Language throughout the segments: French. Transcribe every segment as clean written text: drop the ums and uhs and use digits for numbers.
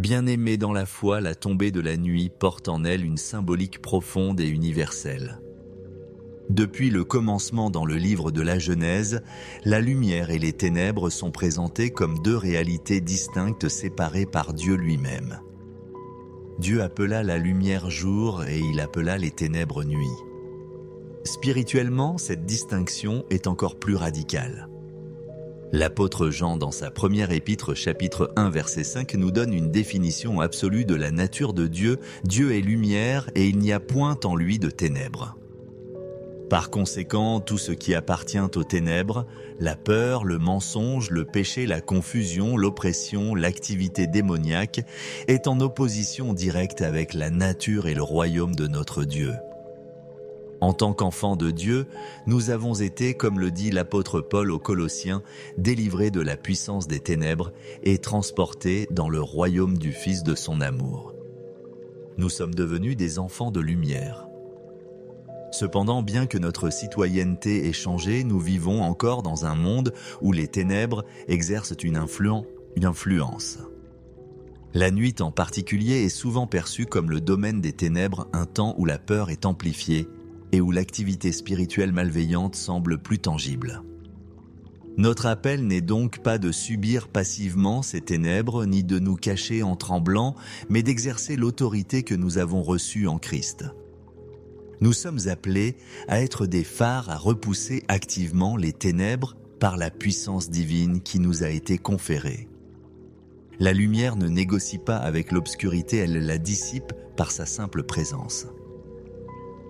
Bien-aimée dans la foi, la tombée de la nuit porte en elle une symbolique profonde et universelle. Depuis le commencement dans le livre de la Genèse, la lumière et les ténèbres sont présentées comme deux réalités distinctes séparées par Dieu lui-même. Dieu appela la lumière jour et il appela les ténèbres nuit. Spirituellement, cette distinction est encore plus radicale. L'apôtre Jean, dans sa première épître, chapitre 1, verset 5, nous donne une définition absolue de la nature de Dieu. Dieu est lumière et il n'y a point en lui de ténèbres. Par conséquent, tout ce qui appartient aux ténèbres, la peur, le mensonge, le péché, la confusion, l'oppression, l'activité démoniaque, est en opposition directe avec la nature et le royaume de notre Dieu. En tant qu'enfants de Dieu, nous avons été, comme le dit l'apôtre Paul aux Colossiens, délivrés de la puissance des ténèbres et transportés dans le royaume du Fils de son amour. Nous sommes devenus des enfants de lumière. Cependant, bien que notre citoyenneté ait changé, nous vivons encore dans un monde où les ténèbres exercent une influence. La nuit en particulier est souvent perçue comme le domaine des ténèbres, un temps où la peur est amplifiée et où l'activité spirituelle malveillante semble plus tangible. Notre appel n'est donc pas de subir passivement ces ténèbres, ni de nous cacher en tremblant, mais d'exercer l'autorité que nous avons reçue en Christ. Nous sommes appelés à être des phares à repousser activement les ténèbres par la puissance divine qui nous a été conférée. La lumière ne négocie pas avec l'obscurité, elle la dissipe par sa simple présence.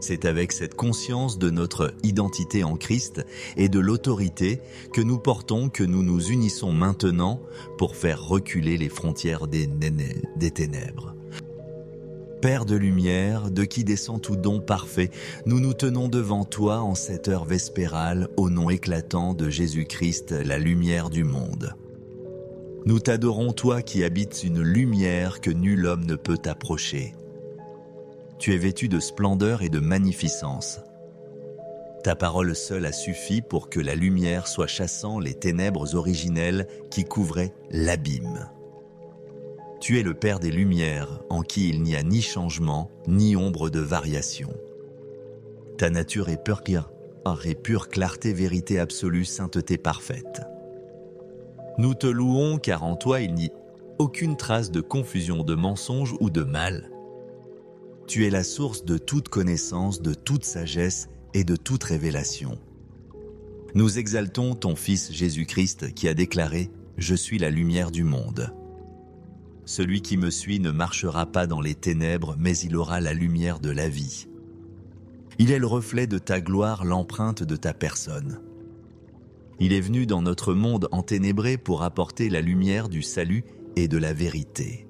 C'est avec cette conscience de notre identité en Christ et de l'autorité que nous portons que nous nous unissons maintenant pour faire reculer les frontières des ténèbres. Père de lumière, de qui descend tout don parfait, nous nous tenons devant toi en cette heure vespérale au nom éclatant de Jésus-Christ, la lumière du monde. Nous t'adorons, toi qui habites une lumière que nul homme ne peut approcher. Tu es vêtu de splendeur et de magnificence. Ta parole seule a suffi pour que la lumière soit chassant les ténèbres originelles qui couvraient l'abîme. Tu es le Père des Lumières, en qui il n'y a ni changement, ni ombre de variation. Ta nature est pure clarté, vérité absolue, sainteté parfaite. Nous te louons car en toi il n'y a aucune trace de confusion, de mensonge ou de mal. Tu es la source de toute connaissance, de toute sagesse et de toute révélation. Nous exaltons ton Fils Jésus-Christ qui a déclaré « Je suis la lumière du monde ». Celui qui me suit ne marchera pas dans les ténèbres, mais il aura la lumière de la vie. Il est le reflet de ta gloire, l'empreinte de ta personne. Il est venu dans notre monde enténébré pour apporter la lumière du salut et de la vérité.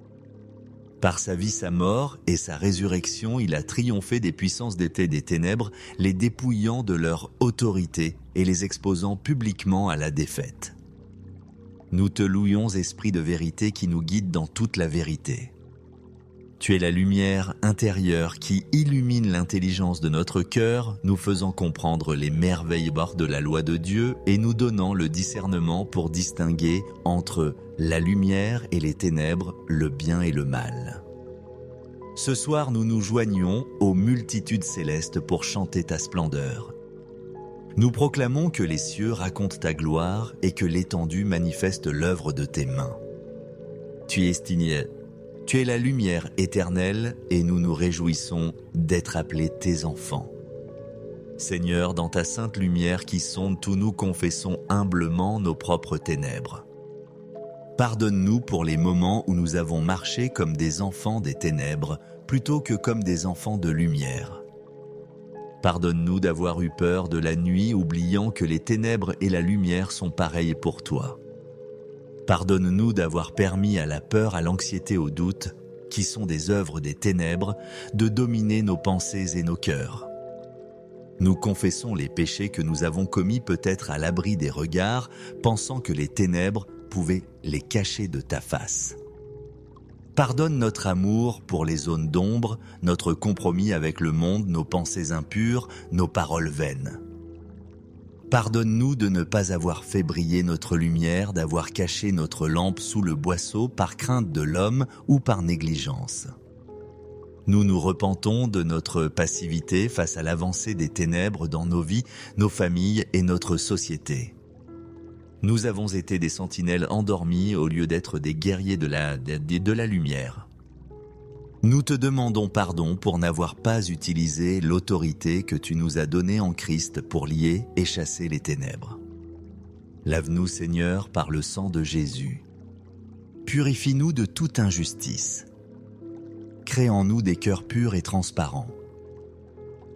Par sa vie, sa mort et sa résurrection, il a triomphé des puissances des ténèbres, les dépouillant de leur autorité et les exposant publiquement à la défaite. Nous te louons, Esprit de vérité, qui nous guide dans toute la vérité. Tu es la lumière intérieure qui illumine l'intelligence de notre cœur, nous faisant comprendre les merveilles de la loi de Dieu et nous donnant le discernement pour distinguer entre la lumière et les ténèbres, le bien et le mal. Ce soir, nous nous joignons aux multitudes célestes pour chanter ta splendeur. Nous proclamons que les cieux racontent ta gloire et que l'étendue manifeste l'œuvre de tes mains. Tu es la lumière éternelle et nous nous réjouissons d'être appelés tes enfants. Seigneur, dans ta sainte lumière qui sonde tout, nous confessons humblement nos propres ténèbres. Pardonne-nous pour les moments où nous avons marché comme des enfants des ténèbres plutôt que comme des enfants de lumière. Pardonne-nous d'avoir eu peur de la nuit, oubliant que les ténèbres et la lumière sont pareilles pour toi. Pardonne-nous d'avoir permis à la peur, à l'anxiété, au doute, qui sont des œuvres des ténèbres, de dominer nos pensées et nos cœurs. Nous confessons les péchés que nous avons commis peut-être à l'abri des regards, pensant que les ténèbres pouvaient les cacher de ta face. Pardonne notre amour pour les zones d'ombre, notre compromis avec le monde, nos pensées impures, nos paroles vaines. Pardonne-nous de ne pas avoir fait briller notre lumière, d'avoir caché notre lampe sous le boisseau par crainte de l'homme ou par négligence. Nous nous repentons de notre passivité face à l'avancée des ténèbres dans nos vies, nos familles et notre société. Nous avons été des sentinelles endormies au lieu d'être des guerriers de la lumière. Nous te demandons pardon pour n'avoir pas utilisé l'autorité que tu nous as donnée en Christ pour lier et chasser les ténèbres. Lave-nous, Seigneur, par le sang de Jésus. Purifie-nous de toute injustice. Crée en nous des cœurs purs et transparents.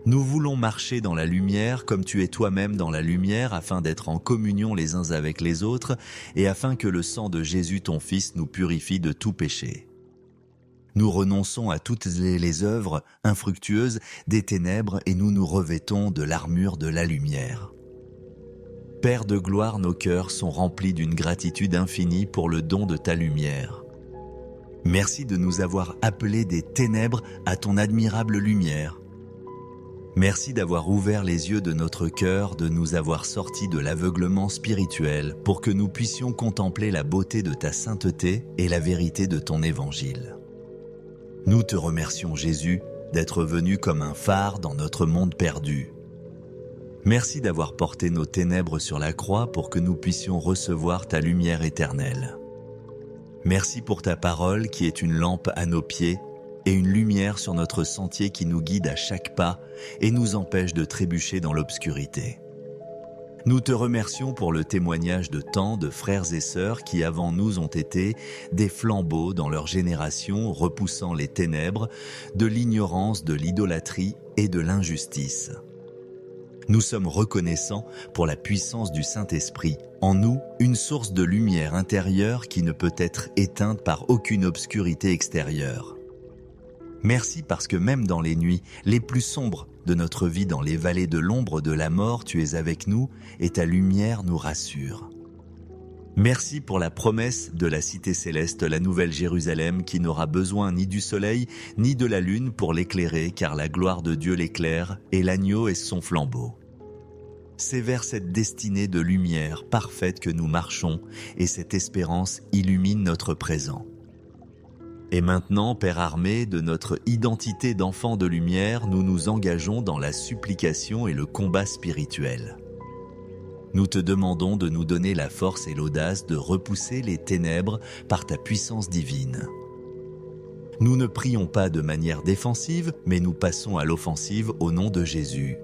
Nous voulons marcher dans la lumière comme tu es toi-même dans la lumière afin d'être en communion les uns avec les autres et afin que le sang de Jésus ton Fils nous purifie de tout péché. Nous renonçons à toutes les œuvres infructueuses des ténèbres et nous nous revêtons de l'armure de la lumière. Père de gloire, nos cœurs sont remplis d'une gratitude infinie pour le don de ta lumière. Merci de nous avoir appelés des ténèbres à ton admirable lumière. Merci d'avoir ouvert les yeux de notre cœur, de nous avoir sortis de l'aveuglement spirituel pour que nous puissions contempler la beauté de ta sainteté et la vérité de ton évangile. Nous te remercions, Jésus, d'être venu comme un phare dans notre monde perdu. Merci d'avoir porté nos ténèbres sur la croix pour que nous puissions recevoir ta lumière éternelle. Merci pour ta parole qui est une lampe à nos pieds et une lumière sur notre sentier qui nous guide à chaque pas et nous empêche de trébucher dans l'obscurité. Nous te remercions pour le témoignage de tant de frères et sœurs qui avant nous ont été des flambeaux dans leur génération repoussant les ténèbres, de l'ignorance, de l'idolâtrie et de l'injustice. Nous sommes reconnaissants pour la puissance du Saint-Esprit, en nous une source de lumière intérieure qui ne peut être éteinte par aucune obscurité extérieure. Merci parce que même dans les nuits les plus sombres de notre vie, dans les vallées de l'ombre de la mort, tu es avec nous et ta lumière nous rassure. Merci pour la promesse de la cité céleste, la nouvelle Jérusalem, qui n'aura besoin ni du soleil ni de la lune pour l'éclairer, car la gloire de Dieu l'éclaire et l'agneau est son flambeau. C'est vers cette destinée de lumière parfaite que nous marchons et cette espérance illumine notre présent. Et maintenant, Père armé de notre identité d'enfant de lumière, nous nous engageons dans la supplication et le combat spirituel. Nous te demandons de nous donner la force et l'audace de repousser les ténèbres par ta puissance divine. Nous ne prions pas de manière défensive, mais nous passons à l'offensive au nom de Jésus.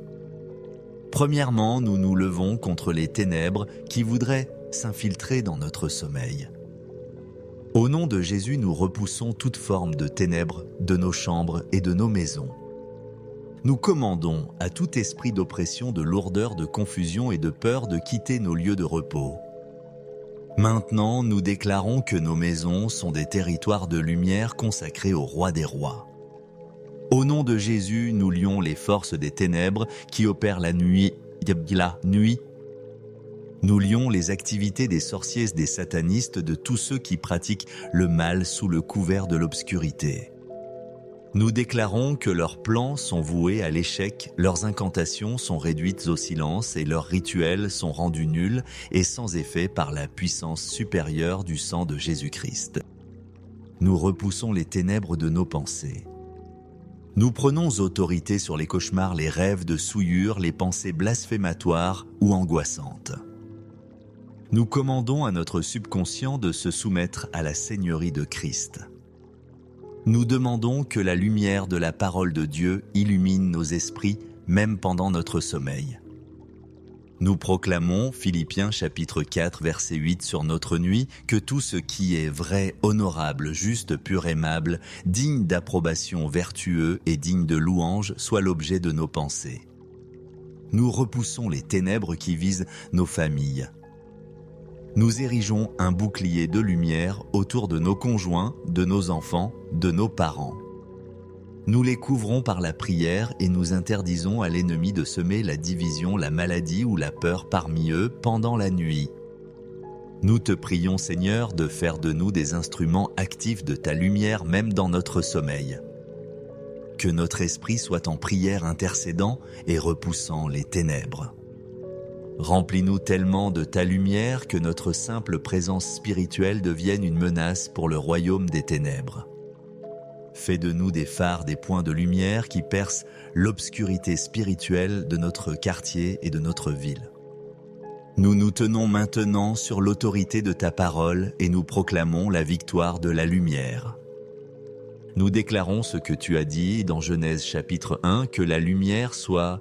Premièrement, nous nous levons contre les ténèbres qui voudraient s'infiltrer dans notre sommeil. Au nom de Jésus, nous repoussons toute forme de ténèbres de nos chambres et de nos maisons. Nous commandons à tout esprit d'oppression, de lourdeur, de confusion et de peur de quitter nos lieux de repos. Maintenant, nous déclarons que nos maisons sont des territoires de lumière consacrés au Roi des Rois. Au nom de Jésus, nous lions les forces des ténèbres qui opèrent la nuit. Nous lions les activités des sorciers, des satanistes, de tous ceux qui pratiquent le mal sous le couvert de l'obscurité. Nous déclarons que leurs plans sont voués à l'échec, leurs incantations sont réduites au silence et leurs rituels sont rendus nuls et sans effet par la puissance supérieure du sang de Jésus-Christ. Nous repoussons les ténèbres de nos pensées. Nous prenons autorité sur les cauchemars, les rêves de souillure, les pensées blasphématoires ou angoissantes. Nous commandons à notre subconscient de se soumettre à la Seigneurie de Christ. Nous demandons que la lumière de la parole de Dieu illumine nos esprits, même pendant notre sommeil. Nous proclamons, Philippiens chapitre 4, verset 8 sur notre nuit, que tout ce qui est vrai, honorable, juste, pur, aimable, digne d'approbation, vertueux et digne de louange soit l'objet de nos pensées. Nous repoussons les ténèbres qui visent nos familles. Nous érigeons un bouclier de lumière autour de nos conjoints, de nos enfants, de nos parents. Nous les couvrons par la prière et nous interdisons à l'ennemi de semer la division, la maladie ou la peur parmi eux pendant la nuit. Nous te prions, Seigneur, de faire de nous des instruments actifs de ta lumière même dans notre sommeil. Que notre esprit soit en prière intercédant et repoussant les ténèbres. Remplis-nous tellement de ta lumière que notre simple présence spirituelle devienne une menace pour le royaume des ténèbres. Fais de nous des phares, des points de lumière qui percent l'obscurité spirituelle de notre quartier et de notre ville. Nous nous tenons maintenant sur l'autorité de ta parole et nous proclamons la victoire de la lumière. Nous déclarons ce que tu as dit dans Genèse chapitre 1, que la lumière soit...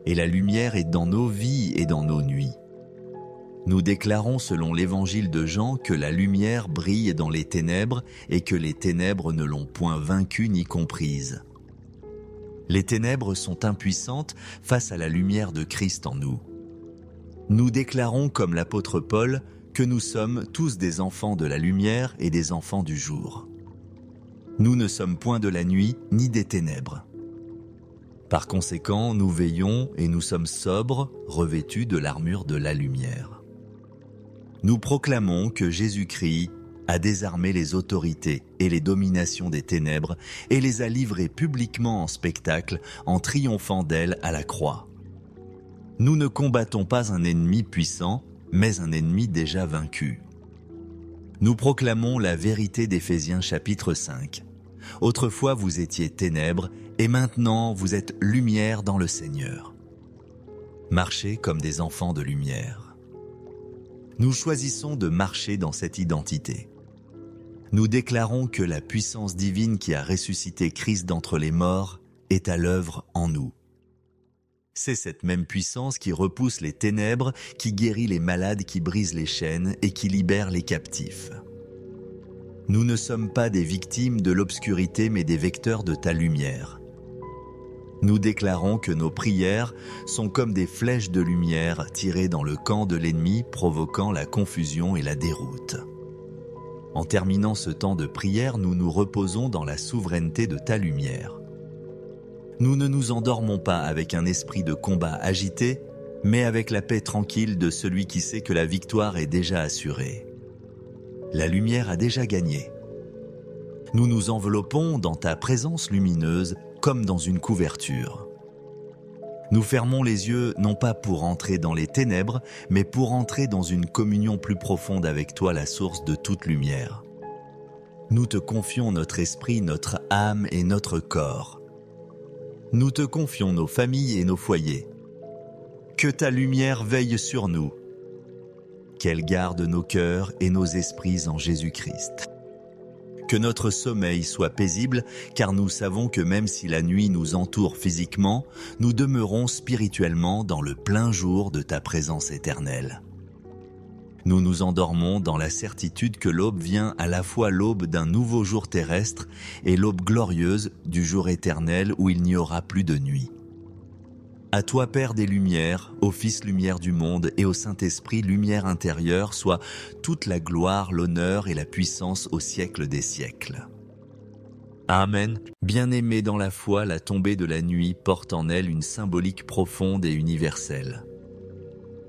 Et la lumière est dans nos vies et dans nos nuits. Nous déclarons selon l'évangile de Jean que la lumière brille dans les ténèbres et que les ténèbres ne l'ont point vaincue ni comprise. Les ténèbres sont impuissantes face à la lumière de Christ en nous. Nous déclarons comme l'apôtre Paul que nous sommes tous des enfants de la lumière et des enfants du jour. Nous ne sommes point de la nuit ni des ténèbres. Par conséquent, nous veillons et nous sommes sobres, revêtus de l'armure de la lumière. Nous proclamons que Jésus-Christ a désarmé les autorités et les dominations des ténèbres et les a livrées publiquement en spectacle en triomphant d'elles à la croix. Nous ne combattons pas un ennemi puissant, mais un ennemi déjà vaincu. Nous proclamons la vérité d'Éphésiens chapitre 5. Autrefois vous étiez ténèbres, et maintenant vous êtes lumière dans le Seigneur. Marchez comme des enfants de lumière. Nous choisissons de marcher dans cette identité. Nous déclarons que la puissance divine qui a ressuscité Christ d'entre les morts est à l'œuvre en nous. C'est cette même puissance qui repousse les ténèbres, qui guérit les malades, qui brise les chaînes et qui libère les captifs. Nous ne sommes pas des victimes de l'obscurité mais des vecteurs de ta lumière. Nous déclarons que nos prières sont comme des flèches de lumière tirées dans le camp de l'ennemi, provoquant la confusion et la déroute. En terminant ce temps de prière, nous nous reposons dans la souveraineté de ta lumière. Nous ne nous endormons pas avec un esprit de combat agité, mais avec la paix tranquille de celui qui sait que la victoire est déjà assurée. La lumière a déjà gagné. Nous nous enveloppons dans ta présence lumineuse comme dans une couverture. Nous fermons les yeux non pas pour entrer dans les ténèbres, mais pour entrer dans une communion plus profonde avec toi, la source de toute lumière. Nous te confions notre esprit, notre âme et notre corps. Nous te confions nos familles et nos foyers. Que ta lumière veille sur nous. Qu'elle garde nos cœurs et nos esprits en Jésus-Christ. Que notre sommeil soit paisible, car nous savons que même si la nuit nous entoure physiquement, nous demeurons spirituellement dans le plein jour de ta présence éternelle. Nous nous endormons dans la certitude que l'aube vient à la fois l'aube d'un nouveau jour terrestre et l'aube glorieuse du jour éternel où il n'y aura plus de nuit. À toi, Père des Lumières, au Fils Lumière du monde et au Saint-Esprit Lumière intérieure, soit toute la gloire, l'honneur et la puissance au siècle des siècles. Amen. Bien-aimé dans la foi, la tombée de la nuit porte en elle une symbolique profonde et universelle.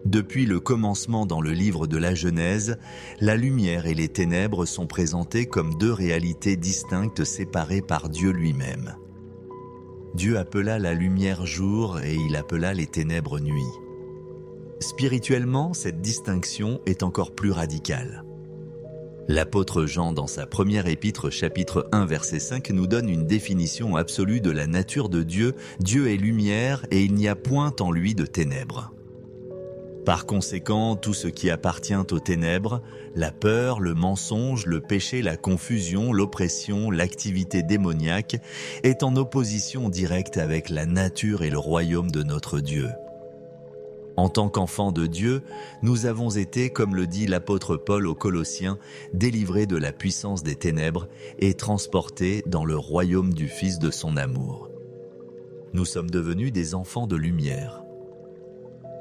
Depuis le commencement dans le livre de la Genèse, la lumière et les ténèbres sont présentées comme deux réalités distinctes séparées par Dieu lui-même. Dieu appela la lumière jour et il appela les ténèbres nuit. Spirituellement, cette distinction est encore plus radicale. L'apôtre Jean, dans sa première épître chapitre 1 verset 5, nous donne une définition absolue de la nature de Dieu. Dieu est lumière et il n'y a point en lui de ténèbres. Par conséquent, tout ce qui appartient aux ténèbres, la peur, le mensonge, le péché, la confusion, l'oppression, l'activité démoniaque, est en opposition directe avec la nature et le royaume de notre Dieu. En tant qu'enfants de Dieu, nous avons été, comme le dit l'apôtre Paul aux Colossiens, délivrés de la puissance des ténèbres et transportés dans le royaume du Fils de son amour. Nous sommes devenus des enfants de lumière.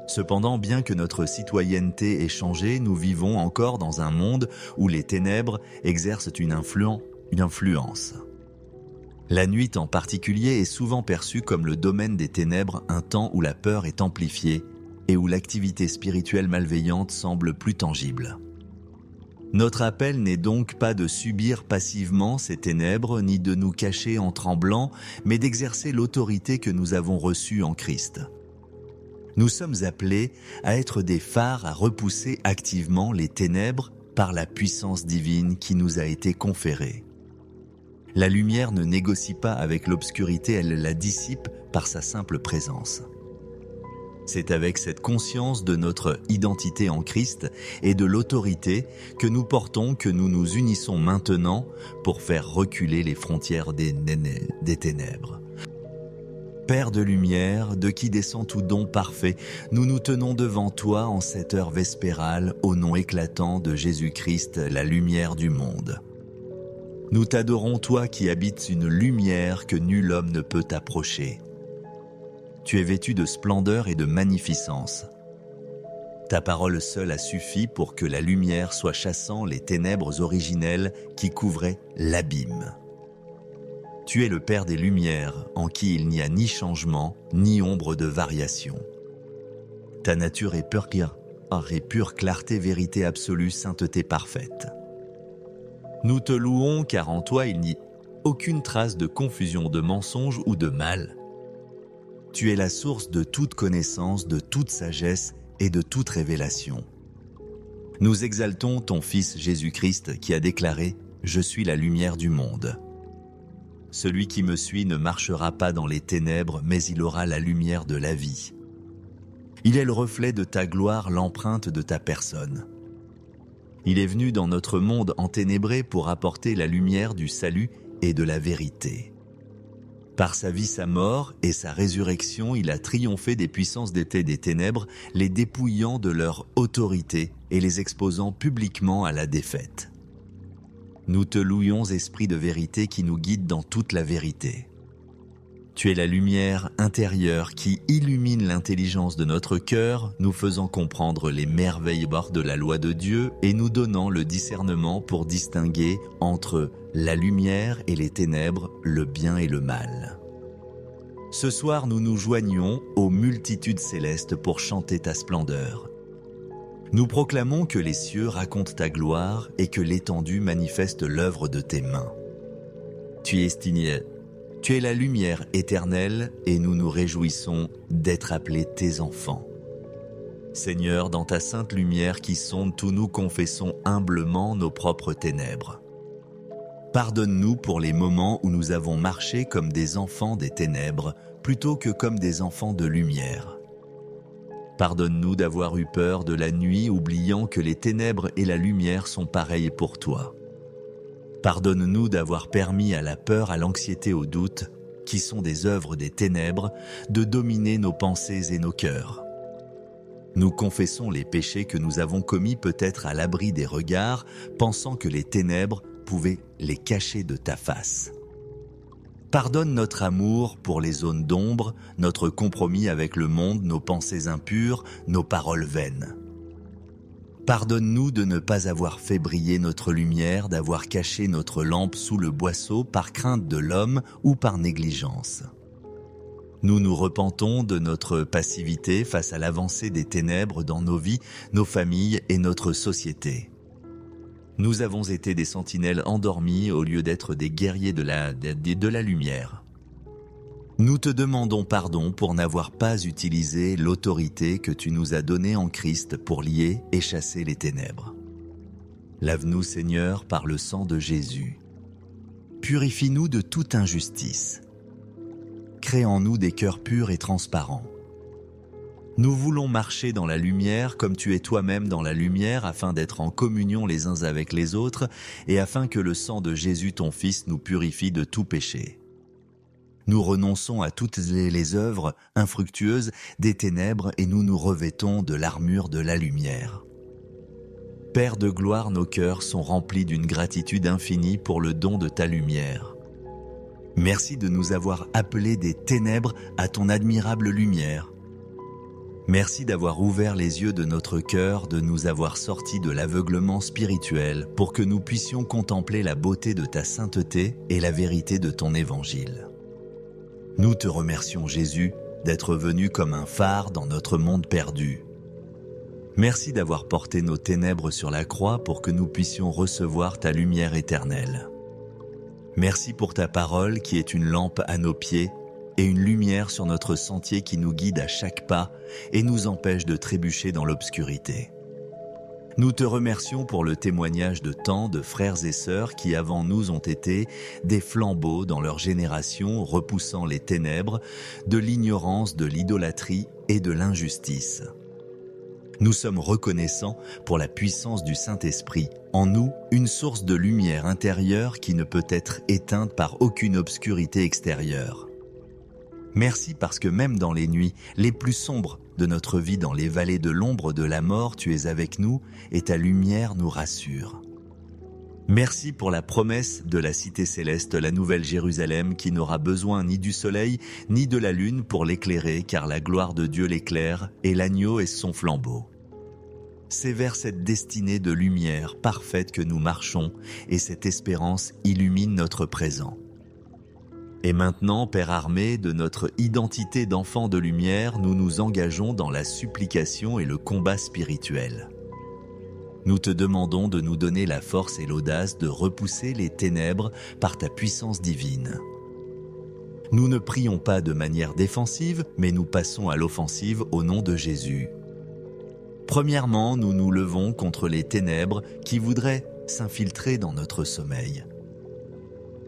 Cependant, bien que notre citoyenneté ait changé, nous vivons encore dans un monde où les ténèbres exercent une influence. La nuit en particulier est souvent perçue comme le domaine des ténèbres, un temps où la peur est amplifiée et où l'activité spirituelle malveillante semble plus tangible. Notre appel n'est donc pas de subir passivement ces ténèbres, ni de nous cacher en tremblant, mais d'exercer l'autorité que nous avons reçue en Christ. Nous sommes appelés à être des phares à repousser activement les ténèbres par la puissance divine qui nous a été conférée. La lumière ne négocie pas avec l'obscurité, elle la dissipe par sa simple présence. C'est avec cette conscience de notre identité en Christ et de l'autorité que nous portons que nous nous unissons maintenant pour faire reculer les frontières des ténèbres. Père de lumière, de qui descend tout don parfait, nous nous tenons devant toi en cette heure vespérale au nom éclatant de Jésus-Christ, la lumière du monde. Nous t'adorons, toi qui habites une lumière que nul homme ne peut approcher. Tu es vêtu de splendeur et de magnificence. Ta parole seule a suffi pour que la lumière soit chassant les ténèbres originelles qui couvraient l'abîme. Tu es le Père des Lumières, en qui il n'y a ni changement, ni ombre de variation. Ta nature est pure clarté, vérité absolue, sainteté parfaite. Nous te louons car en toi il n'y a aucune trace de confusion, de mensonge ou de mal. Tu es la source de toute connaissance, de toute sagesse et de toute révélation. Nous exaltons ton Fils Jésus-Christ qui a déclaré « Je suis la lumière du monde ». Celui qui me suit ne marchera pas dans les ténèbres, mais il aura la lumière de la vie. Il est le reflet de ta gloire, l'empreinte de ta personne. Il est venu dans notre monde enténébré pour apporter la lumière du salut et de la vérité. Par sa vie, sa mort et sa résurrection, il a triomphé des puissances des ténèbres, les dépouillant de leur autorité et les exposant publiquement à la défaite. Nous te louons, Esprit de vérité, qui nous guide dans toute la vérité. Tu es la lumière intérieure qui illumine l'intelligence de notre cœur, nous faisant comprendre les merveilles de la loi de Dieu et nous donnant le discernement pour distinguer entre la lumière et les ténèbres, le bien et le mal. Ce soir, nous nous joignons aux multitudes célestes pour chanter ta splendeur. Nous proclamons que les cieux racontent ta gloire et que l'étendue manifeste l'œuvre de tes mains. Tu es la lumière éternelle et nous nous réjouissons d'être appelés tes enfants. Seigneur, dans ta sainte lumière qui sonde tout, nous confessons humblement nos propres ténèbres. Pardonne-nous pour les moments où nous avons marché comme des enfants des ténèbres plutôt que comme des enfants de lumière. Pardonne-nous d'avoir eu peur de la nuit, oubliant que les ténèbres et la lumière sont pareilles pour toi. Pardonne-nous d'avoir permis à la peur, à l'anxiété, au doute, qui sont des œuvres des ténèbres, de dominer nos pensées et nos cœurs. Nous confessons les péchés que nous avons commis peut-être à l'abri des regards, pensant que les ténèbres pouvaient les cacher de ta face. Pardonne notre amour pour les zones d'ombre, notre compromis avec le monde, nos pensées impures, nos paroles vaines. Pardonne-nous de ne pas avoir fait briller notre lumière, d'avoir caché notre lampe sous le boisseau par crainte de l'homme ou par négligence. Nous nous repentons de notre passivité face à l'avancée des ténèbres dans nos vies, nos familles et notre société. Nous avons été des sentinelles endormies au lieu d'être des guerriers de la lumière. Nous te demandons pardon pour n'avoir pas utilisé l'autorité que tu nous as donnée en Christ pour lier et chasser les ténèbres. Lave-nous, Seigneur, par le sang de Jésus. Purifie-nous de toute injustice. Crée en nous des cœurs purs et transparents. Nous voulons marcher dans la lumière comme tu es toi-même dans la lumière afin d'être en communion les uns avec les autres et afin que le sang de Jésus ton Fils nous purifie de tout péché. Nous renonçons à toutes les œuvres infructueuses des ténèbres et nous nous revêtons de l'armure de la lumière. Père de gloire, nos cœurs sont remplis d'une gratitude infinie pour le don de ta lumière. Merci de nous avoir appelés des ténèbres à ton admirable lumière. Merci d'avoir ouvert les yeux de notre cœur, de nous avoir sortis de l'aveuglement spirituel pour que nous puissions contempler la beauté de ta sainteté et la vérité de ton évangile. Nous te remercions, Jésus, d'être venu comme un phare dans notre monde perdu. Merci d'avoir porté nos ténèbres sur la croix pour que nous puissions recevoir ta lumière éternelle. Merci pour ta parole qui est une lampe à nos pieds et une lumière sur notre sentier qui nous guide à chaque pas et nous empêche de trébucher dans l'obscurité. Nous te remercions pour le témoignage de tant de frères et sœurs qui avant nous ont été des flambeaux dans leur génération, repoussant les ténèbres, de l'ignorance, de l'idolâtrie et de l'injustice. Nous sommes reconnaissants pour la puissance du Saint-Esprit, en nous une source de lumière intérieure qui ne peut être éteinte par aucune obscurité extérieure. Merci parce que même dans les nuits les plus sombres de notre vie, dans les vallées de l'ombre de la mort, tu es avec nous et ta lumière nous rassure. Merci pour la promesse de la cité céleste, la nouvelle Jérusalem, qui n'aura besoin ni du soleil ni de la lune pour l'éclairer, car la gloire de Dieu l'éclaire et l'agneau est son flambeau. C'est vers cette destinée de lumière parfaite que nous marchons et cette espérance illumine notre présent. Et maintenant, Père Armé, de notre identité d'enfant de lumière, nous nous engageons dans la supplication et le combat spirituel. Nous te demandons de nous donner la force et l'audace de repousser les ténèbres par ta puissance divine. Nous ne prions pas de manière défensive, mais nous passons à l'offensive au nom de Jésus. Premièrement, nous nous levons contre les ténèbres qui voudraient s'infiltrer dans notre sommeil.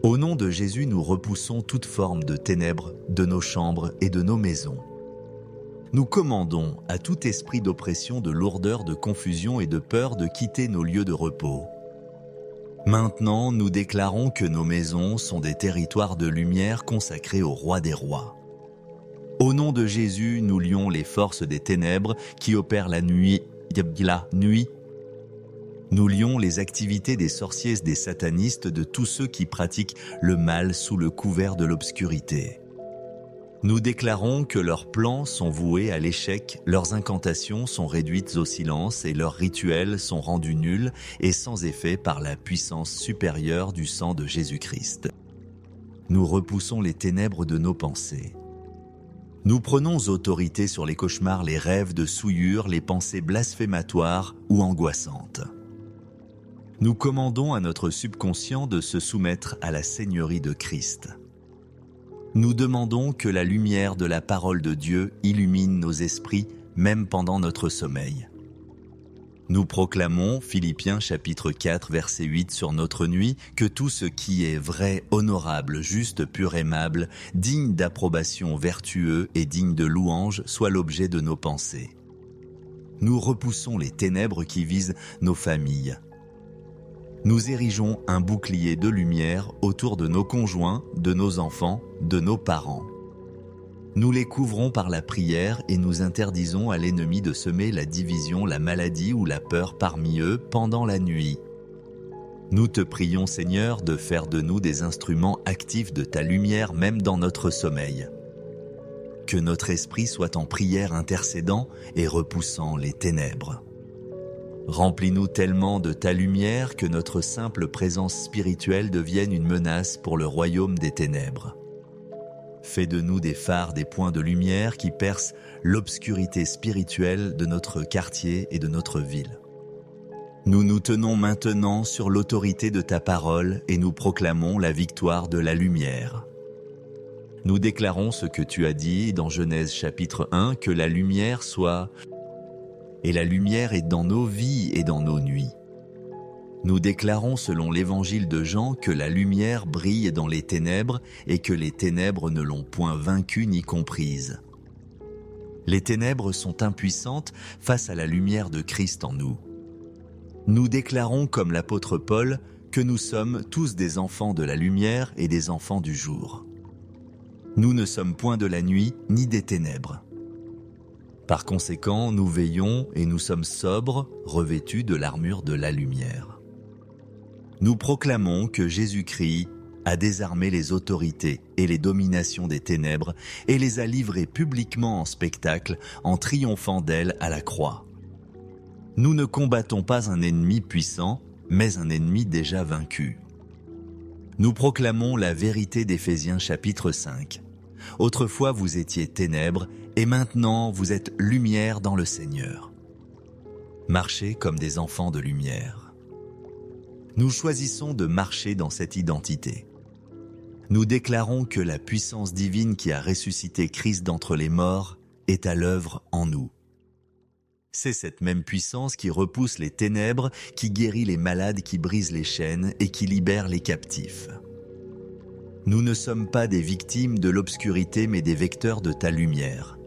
Au nom de Jésus, nous repoussons toute forme de ténèbres de nos chambres et de nos maisons. Nous commandons à tout esprit d'oppression, de lourdeur, de confusion et de peur de quitter nos lieux de repos. Maintenant, nous déclarons que nos maisons sont des territoires de lumière consacrés au Roi des Rois. Au nom de Jésus, nous lions les forces des ténèbres qui opèrent la nuit. Nous lions les activités des sorciers, des satanistes, de tous ceux qui pratiquent le mal sous le couvert de l'obscurité. Nous déclarons que leurs plans sont voués à l'échec, leurs incantations sont réduites au silence et leurs rituels sont rendus nuls et sans effet par la puissance supérieure du sang de Jésus-Christ. Nous repoussons les ténèbres de nos pensées. Nous prenons autorité sur les cauchemars, les rêves de souillure, les pensées blasphématoires ou angoissantes. Nous commandons à notre subconscient de se soumettre à la Seigneurie de Christ. Nous demandons que la lumière de la parole de Dieu illumine nos esprits, même pendant notre sommeil. Nous proclamons, Philippiens chapitre 4, verset 8 sur notre nuit, que tout ce qui est vrai, honorable, juste, pur, aimable, digne d'approbation, vertueux et digne de louange soit l'objet de nos pensées. Nous repoussons les ténèbres qui visent nos familles. Nous érigeons un bouclier de lumière autour de nos conjoints, de nos enfants, de nos parents. Nous les couvrons par la prière et nous interdisons à l'ennemi de semer la division, la maladie ou la peur parmi eux pendant la nuit. Nous te prions, Seigneur, de faire de nous des instruments actifs de ta lumière même dans notre sommeil. Que notre esprit soit en prière intercédant et repoussant les ténèbres. Remplis-nous tellement de ta lumière que notre simple présence spirituelle devienne une menace pour le royaume des ténèbres. Fais de nous des phares, des points de lumière qui percent l'obscurité spirituelle de notre quartier et de notre ville. Nous nous tenons maintenant sur l'autorité de ta parole et nous proclamons la victoire de la lumière. Nous déclarons ce que tu as dit dans Genèse chapitre 1, que la lumière soit... Et la lumière est dans nos vies et dans nos nuits. Nous déclarons selon l'évangile de Jean que la lumière brille dans les ténèbres et que les ténèbres ne l'ont point vaincue ni comprise. Les ténèbres sont impuissantes face à la lumière de Christ en nous. Nous déclarons comme l'apôtre Paul que nous sommes tous des enfants de la lumière et des enfants du jour. Nous ne sommes point de la nuit ni des ténèbres. Par conséquent, nous veillons et nous sommes sobres, revêtus de l'armure de la lumière. Nous proclamons que Jésus-Christ a désarmé les autorités et les dominations des ténèbres et les a livrées publiquement en spectacle en triomphant d'elles à la croix. Nous ne combattons pas un ennemi puissant, mais un ennemi déjà vaincu. Nous proclamons la vérité d'Éphésiens chapitre 5. Autrefois vous étiez ténèbres, et maintenant vous êtes lumière dans le Seigneur. Marchez comme des enfants de lumière. Nous choisissons de marcher dans cette identité. Nous déclarons que la puissance divine qui a ressuscité Christ d'entre les morts est à l'œuvre en nous. C'est cette même puissance qui repousse les ténèbres, qui guérit les malades, qui brise les chaînes et qui libère les captifs. Nous ne sommes pas des victimes de l'obscurité mais des vecteurs de ta lumière.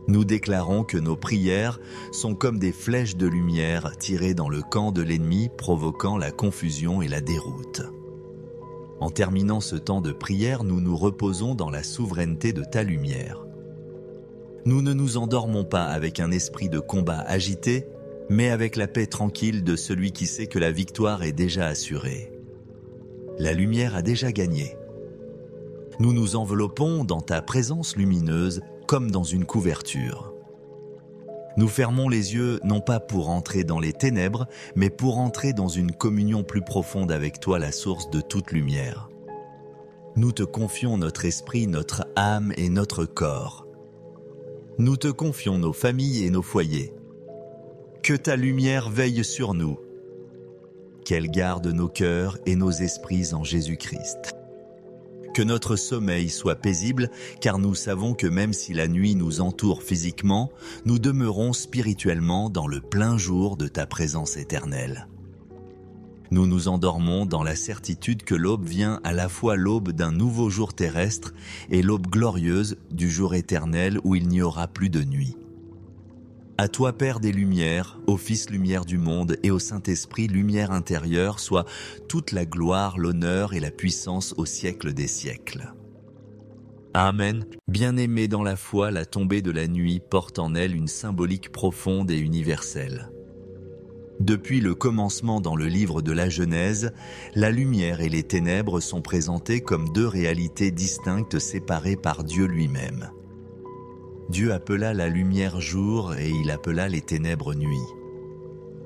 Nous déclarons que nos prières sont comme des flèches de lumière tirées dans le camp de l'ennemi, provoquant la confusion et la déroute. En terminant ce temps de prière, nous nous reposons dans la souveraineté de ta lumière. Nous ne nous endormons pas avec un esprit de combat agité, mais avec la paix tranquille de celui qui sait que la victoire est déjà assurée. La lumière a déjà gagné. Nous nous enveloppons dans ta présence lumineuse comme dans une couverture. Nous fermons les yeux non pas pour entrer dans les ténèbres, mais pour entrer dans une communion plus profonde avec toi, la source de toute lumière. Nous te confions notre esprit, notre âme et notre corps. Nous te confions nos familles et nos foyers. Que ta lumière veille sur nous. Qu'elle garde nos cœurs et nos esprits en Jésus-Christ. Que notre sommeil soit paisible, car nous savons que même si la nuit nous entoure physiquement, nous demeurons spirituellement dans le plein jour de ta présence éternelle. Nous nous endormons dans la certitude que l'aube vient à la fois l'aube d'un nouveau jour terrestre et l'aube glorieuse du jour éternel où il n'y aura plus de nuit. À toi, Père des Lumières, au Fils lumière du monde et au Saint-Esprit lumière intérieure, soit toute la gloire, l'honneur et la puissance au siècle des siècles. Amen. Bien-aimée dans la foi, la tombée de la nuit porte en elle une symbolique profonde et universelle. Depuis le commencement dans le livre de la Genèse, la lumière et les ténèbres sont présentées comme deux réalités distinctes séparées par Dieu lui-même. Dieu appela la lumière jour et il appela les ténèbres nuit.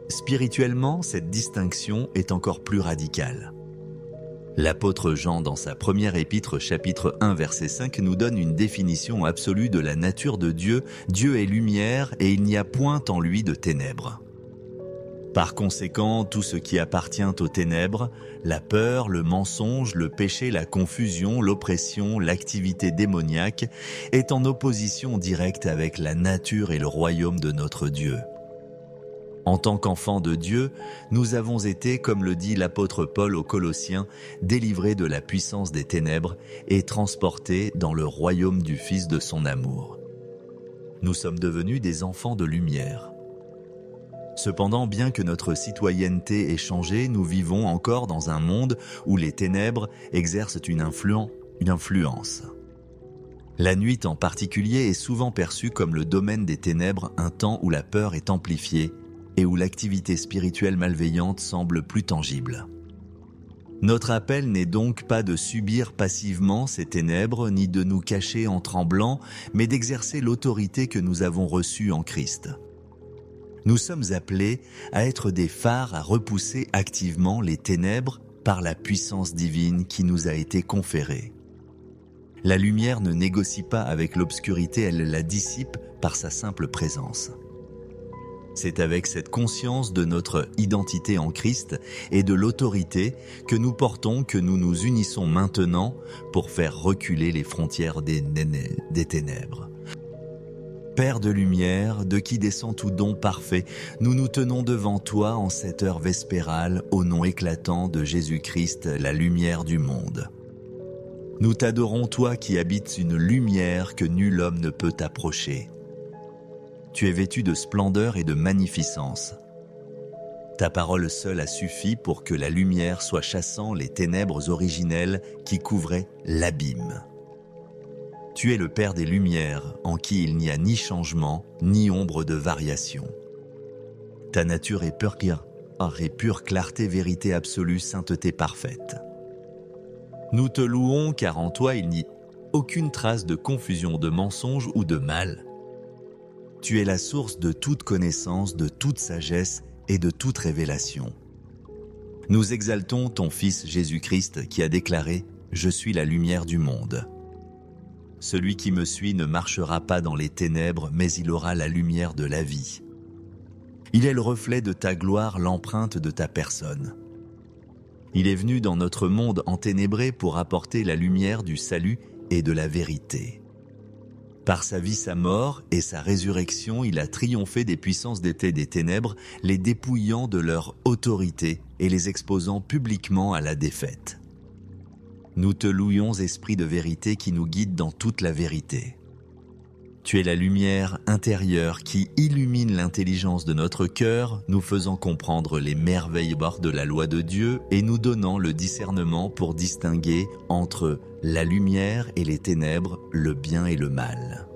Spirituellement, cette distinction est encore plus radicale. L'apôtre Jean, dans sa première épître, chapitre 1, verset 5, nous donne une définition absolue de la nature de Dieu. Dieu est lumière et il n'y a point en lui de ténèbres. Par conséquent, tout ce qui appartient aux ténèbres, la peur, le mensonge, le péché, la confusion, l'oppression, l'activité démoniaque, est en opposition directe avec la nature et le royaume de notre Dieu. En tant qu'enfants de Dieu, nous avons été, comme le dit l'apôtre Paul aux Colossiens, délivrés de la puissance des ténèbres et transportés dans le royaume du Fils de son amour. Nous sommes devenus des enfants de lumière. Cependant, bien que notre citoyenneté ait changé, nous vivons encore dans un monde où les ténèbres exercent une influence. La nuit en particulier est souvent perçue comme le domaine des ténèbres, un temps où la peur est amplifiée et où l'activité spirituelle malveillante semble plus tangible. Notre appel n'est donc pas de subir passivement ces ténèbres, ni de nous cacher en tremblant, mais d'exercer l'autorité que nous avons reçue en Christ. Nous sommes appelés à être des phares à repousser activement les ténèbres par la puissance divine qui nous a été conférée. La lumière ne négocie pas avec l'obscurité, elle la dissipe par sa simple présence. C'est avec cette conscience de notre identité en Christ et de l'autorité que nous portons que nous nous unissons maintenant pour faire reculer les frontières des ténèbres. Père de lumière, de qui descend tout don parfait, nous nous tenons devant toi en cette heure vespérale au nom éclatant de Jésus-Christ, la lumière du monde. Nous t'adorons, toi qui habites une lumière que nul homme ne peut approcher. Tu es vêtu de splendeur et de magnificence. Ta parole seule a suffi pour que la lumière soit chassant les ténèbres originelles qui couvraient l'abîme. Tu es le Père des Lumières, en qui il n'y a ni changement, ni ombre de variation. Ta nature est pure clarté, vérité absolue, sainteté parfaite. Nous te louons car en toi il n'y a aucune trace de confusion, de mensonge ou de mal. Tu es la source de toute connaissance, de toute sagesse et de toute révélation. Nous exaltons ton Fils Jésus-Christ qui a déclaré « Je suis la lumière du monde ». Celui qui me suit ne marchera pas dans les ténèbres, mais il aura la lumière de la vie. Il est le reflet de ta gloire, l'empreinte de ta personne. Il est venu dans notre monde enténébré pour apporter la lumière du salut et de la vérité. Par sa vie, sa mort et sa résurrection, il a triomphé des puissances des ténèbres, les dépouillant de leur autorité et les exposant publiquement à la défaite. Nous te louons, Esprit de vérité, qui nous guide dans toute la vérité. Tu es la lumière intérieure qui illumine l'intelligence de notre cœur, nous faisant comprendre les merveilles de la loi de Dieu et nous donnant le discernement pour distinguer entre la lumière et les ténèbres, le bien et le mal.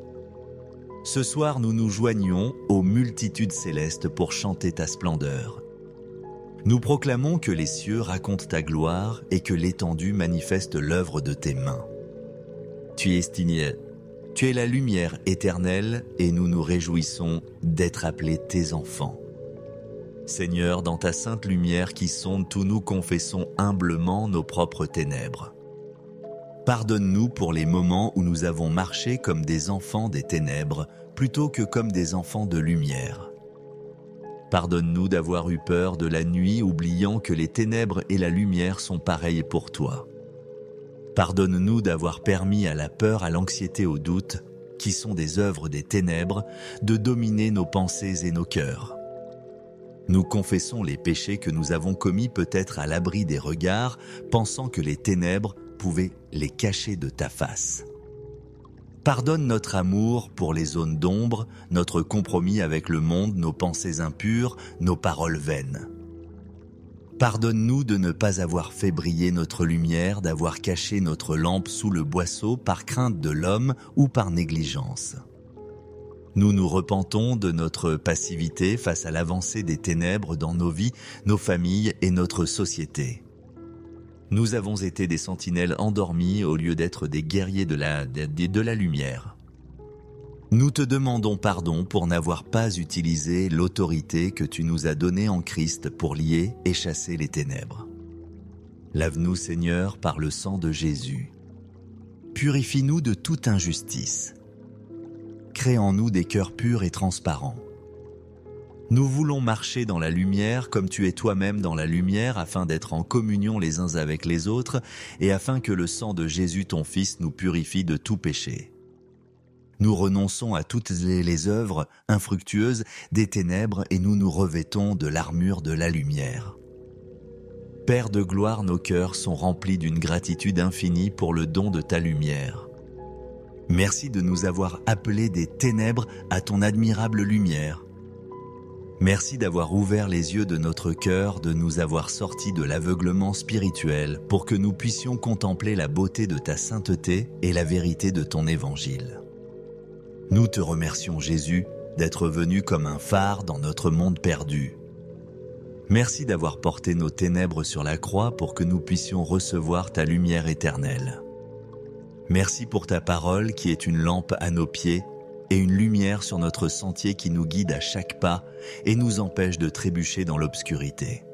Ce soir, nous nous joignons aux multitudes célestes pour chanter ta splendeur. Nous proclamons que les cieux racontent ta gloire et que l'étendue manifeste l'œuvre de tes mains. Tu es la lumière éternelle et nous nous réjouissons d'être appelés tes enfants. Seigneur, dans ta sainte lumière qui sonde tout, nous confessons humblement nos propres ténèbres. Pardonne-nous pour les moments où nous avons marché comme des enfants des ténèbres plutôt que comme des enfants de lumière. Pardonne-nous d'avoir eu peur de la nuit, oubliant que les ténèbres et la lumière sont pareilles pour toi. Pardonne-nous d'avoir permis à la peur, à l'anxiété, au doute, qui sont des œuvres des ténèbres, de dominer nos pensées et nos cœurs. Nous confessons les péchés que nous avons commis peut-être à l'abri des regards, pensant que les ténèbres pouvaient les cacher de ta face. Pardonne notre amour pour les zones d'ombre, notre compromis avec le monde, nos pensées impures, nos paroles vaines. Pardonne-nous de ne pas avoir fait briller notre lumière, d'avoir caché notre lampe sous le boisseau par crainte de l'homme ou par négligence. Nous nous repentons de notre passivité face à l'avancée des ténèbres dans nos vies, nos familles et notre société. Nous avons été des sentinelles endormies au lieu d'être des guerriers de la lumière. Nous te demandons pardon pour n'avoir pas utilisé l'autorité que tu nous as donnée en Christ pour lier et chasser les ténèbres. Lave-nous, Seigneur, par le sang de Jésus. Purifie-nous de toute injustice. Crée en nous des cœurs purs et transparents. Nous voulons marcher dans la lumière comme tu es toi-même dans la lumière afin d'être en communion les uns avec les autres et afin que le sang de Jésus ton Fils nous purifie de tout péché. Nous renonçons à toutes les œuvres infructueuses des ténèbres et nous nous revêtons de l'armure de la lumière. Père de gloire, nos cœurs sont remplis d'une gratitude infinie pour le don de ta lumière. Merci de nous avoir appelés des ténèbres à ton admirable lumière. Merci d'avoir ouvert les yeux de notre cœur, de nous avoir sortis de l'aveuglement spirituel pour que nous puissions contempler la beauté de ta sainteté et la vérité de ton évangile. Nous te remercions, Jésus, d'être venu comme un phare dans notre monde perdu. Merci d'avoir porté nos ténèbres sur la croix pour que nous puissions recevoir ta lumière éternelle. Merci pour ta parole qui est une lampe à nos pieds et une lumière sur notre sentier qui nous guide à chaque pas et nous empêche de trébucher dans l'obscurité.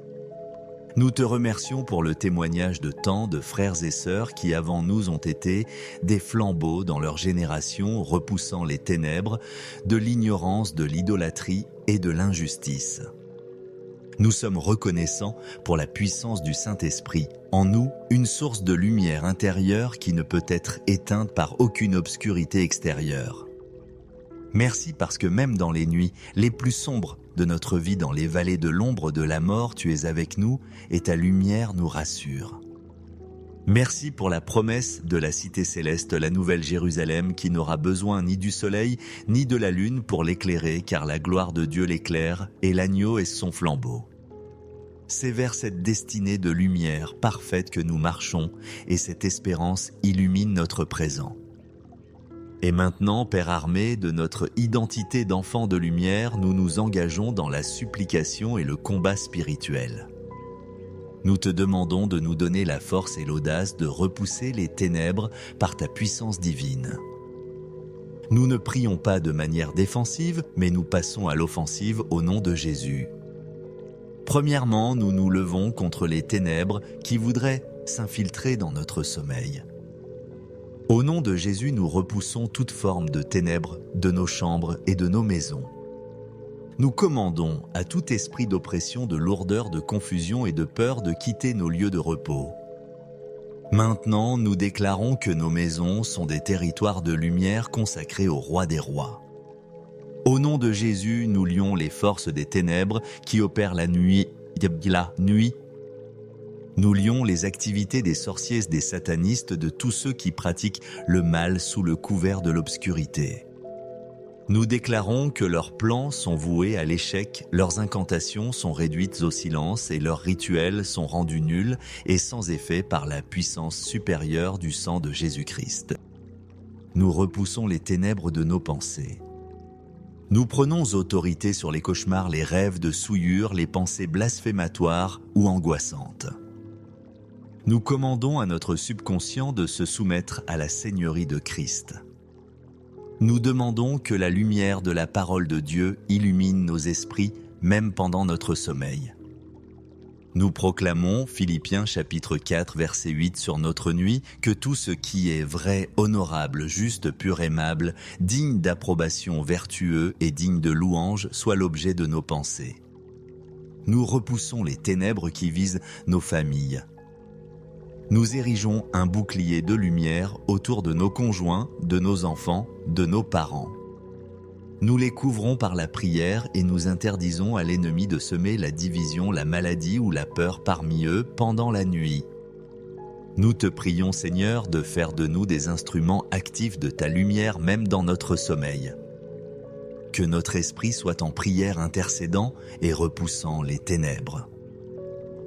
Nous te remercions pour le témoignage de tant de frères et sœurs qui avant nous ont été des flambeaux dans leur génération, repoussant les ténèbres, de l'ignorance, de l'idolâtrie et de l'injustice. Nous sommes reconnaissants pour la puissance du Saint-Esprit, en nous une source de lumière intérieure qui ne peut être éteinte par aucune obscurité extérieure. Merci parce que même dans les nuits les plus sombres de notre vie, dans les vallées de l'ombre de la mort, tu es avec nous et ta lumière nous rassure. Merci pour la promesse de la cité céleste, la nouvelle Jérusalem, qui n'aura besoin ni du soleil ni de la lune pour l'éclairer, car la gloire de Dieu l'éclaire et l'agneau est son flambeau. C'est vers cette destinée de lumière parfaite que nous marchons et cette espérance illumine notre présent. Et maintenant, Père armé de notre identité d'enfant de lumière, nous nous engageons dans la supplication et le combat spirituel. Nous te demandons de nous donner la force et l'audace de repousser les ténèbres par ta puissance divine. Nous ne prions pas de manière défensive, mais nous passons à l'offensive au nom de Jésus. Premièrement, nous nous levons contre les ténèbres qui voudraient s'infiltrer dans notre sommeil. Au nom de Jésus, nous repoussons toute forme de ténèbres de nos chambres et de nos maisons. Nous commandons à tout esprit d'oppression, de lourdeur, de confusion et de peur de quitter nos lieux de repos. Maintenant, nous déclarons que nos maisons sont des territoires de lumière consacrés au Roi des Rois. Au nom de Jésus, nous lions les forces des ténèbres qui opèrent la nuit. Nous lions les activités des sorciers, des satanistes, de tous ceux qui pratiquent le mal sous le couvert de l'obscurité. Nous déclarons que leurs plans sont voués à l'échec, leurs incantations sont réduites au silence et leurs rituels sont rendus nuls et sans effet par la puissance supérieure du sang de Jésus-Christ. Nous repoussons les ténèbres de nos pensées. Nous prenons autorité sur les cauchemars, les rêves de souillure, les pensées blasphématoires ou angoissantes. Nous commandons à notre subconscient de se soumettre à la Seigneurie de Christ. Nous demandons que la lumière de la parole de Dieu illumine nos esprits, même pendant notre sommeil. Nous proclamons, Philippiens chapitre 4, verset 8 sur notre nuit, que tout ce qui est vrai, honorable, juste, pur, aimable, digne d'approbation, vertueux et digne de louange soit l'objet de nos pensées. Nous repoussons les ténèbres qui visent nos familles. Nous érigeons un bouclier de lumière autour de nos conjoints, de nos enfants, de nos parents. Nous les couvrons par la prière et nous interdisons à l'ennemi de semer la division, la maladie ou la peur parmi eux pendant la nuit. Nous te prions, Seigneur, de faire de nous des instruments actifs de ta lumière même dans notre sommeil. Que notre esprit soit en prière intercédant et repoussant les ténèbres.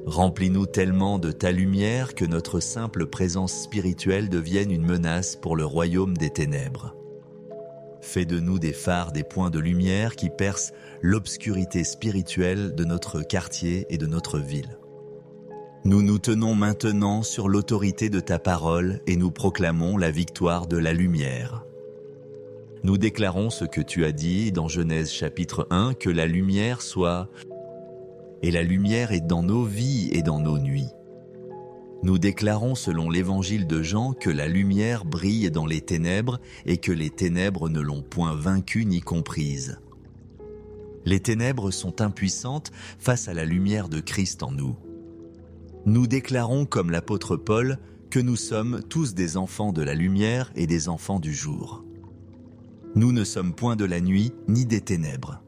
Remplis-nous tellement de ta lumière que notre simple présence spirituelle devienne une menace pour le royaume des ténèbres. Fais de nous des phares, des points de lumière qui percent l'obscurité spirituelle de notre quartier et de notre ville. Nous nous tenons maintenant sur l'autorité de ta parole et nous proclamons la victoire de la lumière. Nous déclarons ce que tu as dit dans Genèse chapitre 1, que la lumière soit... Et la lumière est dans nos vies et dans nos nuits. Nous déclarons selon l'évangile de Jean que la lumière brille dans les ténèbres et que les ténèbres ne l'ont point vaincue ni comprise. Les ténèbres sont impuissantes face à la lumière de Christ en nous. Nous déclarons comme l'apôtre Paul que nous sommes tous des enfants de la lumière et des enfants du jour. Nous ne sommes point de la nuit ni des ténèbres.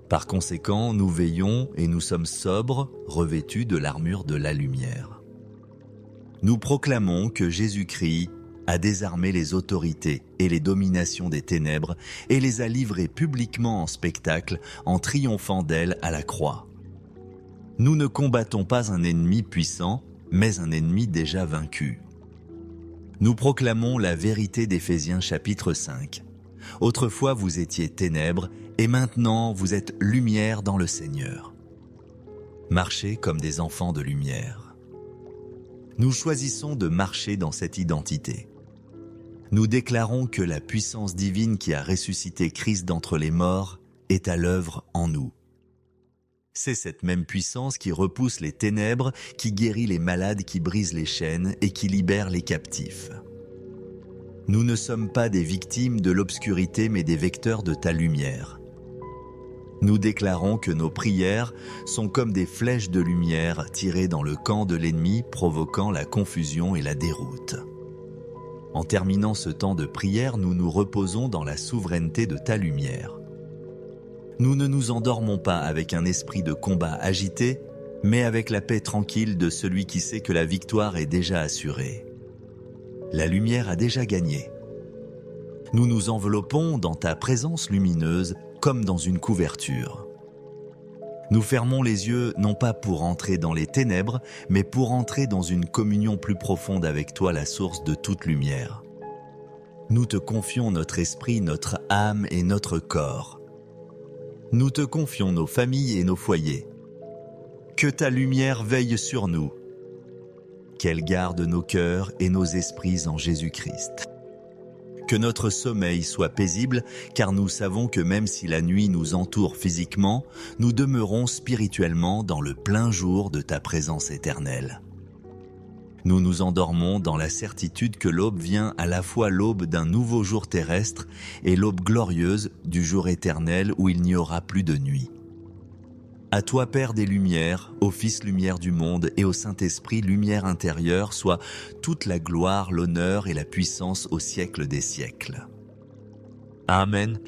Par conséquent, nous veillons et nous sommes sobres, revêtus de l'armure de la lumière. Nous proclamons que Jésus-Christ a désarmé les autorités et les dominations des ténèbres et les a livrées publiquement en spectacle en triomphant d'elles à la croix. Nous ne combattons pas un ennemi puissant, mais un ennemi déjà vaincu. Nous proclamons la vérité d'Éphésiens chapitre 5. Autrefois vous étiez ténèbres, et maintenant vous êtes lumière dans le Seigneur. Marchez comme des enfants de lumière. Nous choisissons de marcher dans cette identité. Nous déclarons que la puissance divine qui a ressuscité Christ d'entre les morts est à l'œuvre en nous. C'est cette même puissance qui repousse les ténèbres, qui guérit les malades, qui brise les chaînes et qui libère les captifs. Nous ne sommes pas des victimes de l'obscurité mais des vecteurs de ta lumière. Nous déclarons que nos prières sont comme des flèches de lumière tirées dans le camp de l'ennemi, provoquant la confusion et la déroute. En terminant ce temps de prière, nous nous reposons dans la souveraineté de ta lumière. Nous ne nous endormons pas avec un esprit de combat agité, mais avec la paix tranquille de celui qui sait que la victoire est déjà assurée. La lumière a déjà gagné. Nous nous enveloppons dans ta présence lumineuse comme dans une couverture. Nous fermons les yeux non pas pour entrer dans les ténèbres, mais pour entrer dans une communion plus profonde avec toi, la source de toute lumière. Nous te confions notre esprit, notre âme et notre corps. Nous te confions nos familles et nos foyers. Que ta lumière veille sur nous. Qu'elle garde nos cœurs et nos esprits en Jésus-Christ. Que notre sommeil soit paisible, car nous savons que même si la nuit nous entoure physiquement, nous demeurons spirituellement dans le plein jour de ta présence éternelle. Nous nous endormons dans la certitude que l'aube vient à la fois l'aube d'un nouveau jour terrestre et l'aube glorieuse du jour éternel où il n'y aura plus de nuit. À toi, Père des Lumières, au Fils Lumière du monde et au Saint-Esprit Lumière intérieure, soit toute la gloire, l'honneur et la puissance au siècle des siècles. Amen.